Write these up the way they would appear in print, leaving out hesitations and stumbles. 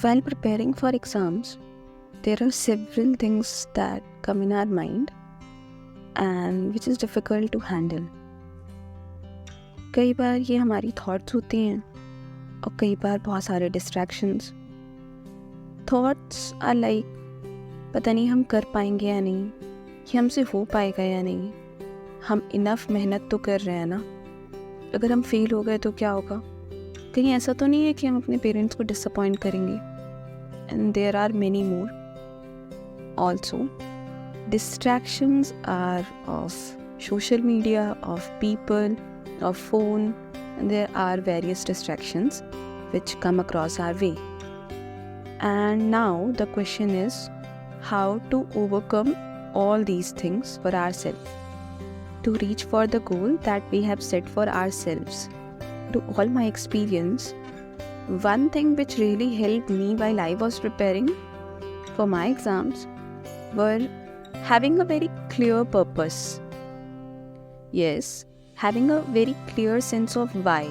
While preparing for exams, there are several things that come in our mind and which is difficult to handle. कई बार ये हमारी thoughts होती हैं और कई बार बहुत सारे डिस्ट्रैक्शंस. थॉट्स आर लाइक पता नहीं हम कर पाएंगे या नहीं, कि हमसे हो पाएगा या नहीं, हम इनफ मेहनत तो कर रहे हैं ना, अगर हम फेल हो गए तो क्या होगा, कहीं ऐसा तो नहीं है कि हम अपने पेरेंट्स को डिसअपॉइंट करेंगे. And there are many more. Also distractions are of social media, of people, of phone, and there are various distractions which come across our way. And now the question is how to overcome all these things for ourselves, to reach for the goal that we have set for ourselves. To all my experience, one thing which really helped me while I was preparing for my exams were having a very clear purpose. Yes, having a very clear sense of why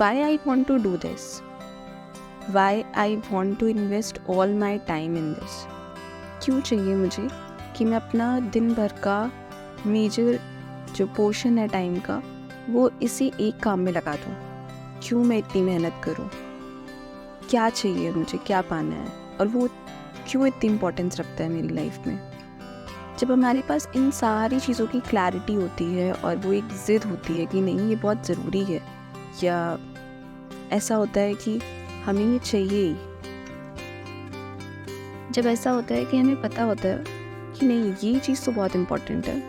I want to do this, why I want to invest all my time in this. क्यों चाहिए मुझे कि मैं अपना दिन भर का major जो पोर्शन है टाइम का वो इसी एक काम में लगा दूँ. क्यों मैं इतनी मेहनत करूँ, क्या चाहिए मुझे, क्या पाना है, और वो क्यों इतनी इम्पोर्टेंस रखता है मेरी लाइफ में. जब हमारे पास इन सारी चीज़ों की क्लैरिटी होती है और वो एक ज़िद होती है कि नहीं ये बहुत ज़रूरी है, या ऐसा होता है कि हमें ये चाहिए ही, जब ऐसा होता है कि हमें पता होता है कि नहीं ये चीज़ तो बहुत इम्पोर्टेंट है,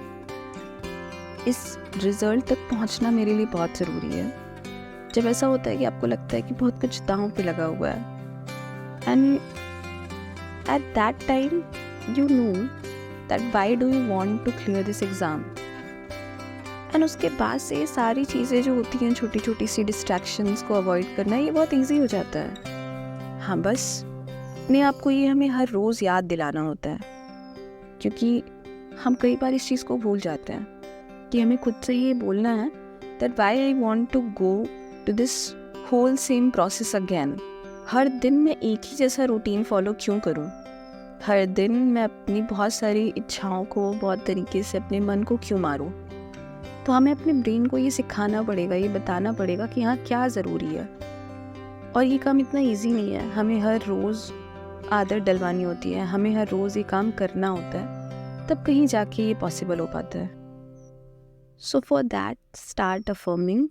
इस रिज़ल्ट तक पहुंचना मेरे लिए बहुत ज़रूरी है, जब ऐसा होता है कि आपको लगता है कि बहुत कुछ दांव पे लगा हुआ है, and at that time you know that why do you want to clear this exam. And उसके बाद से सारी चीज़ें जो होती हैं, छोटी छोटी सी डिस्ट्रैक्शंस को अवॉइड करना, ये बहुत इजी हो जाता है. हाँ, बस अपने आप को ये हमें हर रोज़ याद दिलाना होता है, क्योंकि हम कई बार इस चीज़ को भूल जाते हैं कि हमें खुद से ये बोलना है that why I want to go to this whole same process again. हर दिन मैं एक ही जैसा रूटीन फॉलो क्यों करूँ, हर दिन मैं अपनी बहुत सारी इच्छाओं को बहुत तरीके से अपने मन को क्यों मारूं. तो हमें अपने ब्रेन को ये सिखाना पड़ेगा, ये बताना पड़ेगा कि हाँ क्या ज़रूरी है. और ये काम इतना इजी नहीं है, हमें हर रोज़ आदत डलवानी होती है, हमें हर रोज़ ये काम करना होता है, तब कहीं जाके ये पॉसिबल हो पाता है. So for that start affirming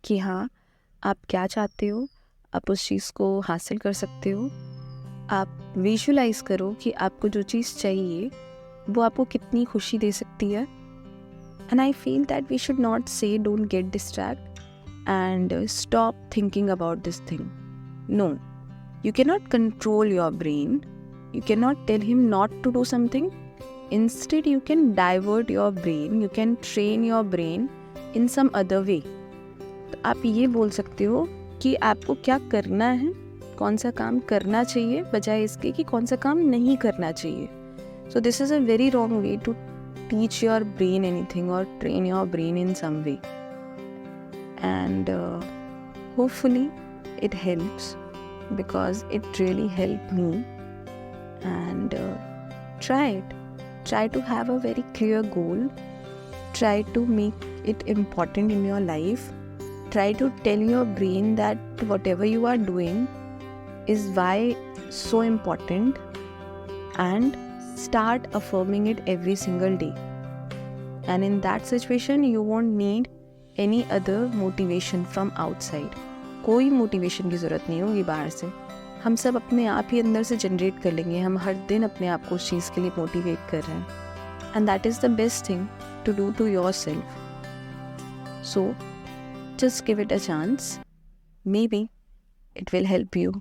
कि हाँ आप क्या चाहते हो, आप उस चीज़ को हासिल कर सकते हो. आप विजुलाइज करो कि आपको जो चीज़ चाहिए वो आपको कितनी खुशी दे सकती है. And I feel that we should not say don't get distract and stop thinking about this thing. No, you can not control your brain, you can not tell him not to do something. Instead you can divert your brain, you can train your brain in some other way. तो आप ये बोल सकते हो कि आपको क्या करना है, कौन सा काम करना चाहिए, बजाय इसके कि कौन सा काम नहीं करना चाहिए. So this is a very wrong way to teach your brain anything और train your brain in some way. And hopefully it helps, because it really help me. And try to have a very clear goal, try to make it important in your life, try to tell your brain that whatever you are doing is why so important, and start affirming it every single day. And in that situation you won't need any other motivation from outside. कोई motivation की ज़रूरत नहीं होगी बाहर से, हम सब अपने आप ही अंदर से जनरेट कर लेंगे. हम हर दिन अपने आप को उस चीज़ के लिए मोटिवेट कर रहे हैं, and that is the best thing to do to yourself. So just give it a chance, maybe it will help you.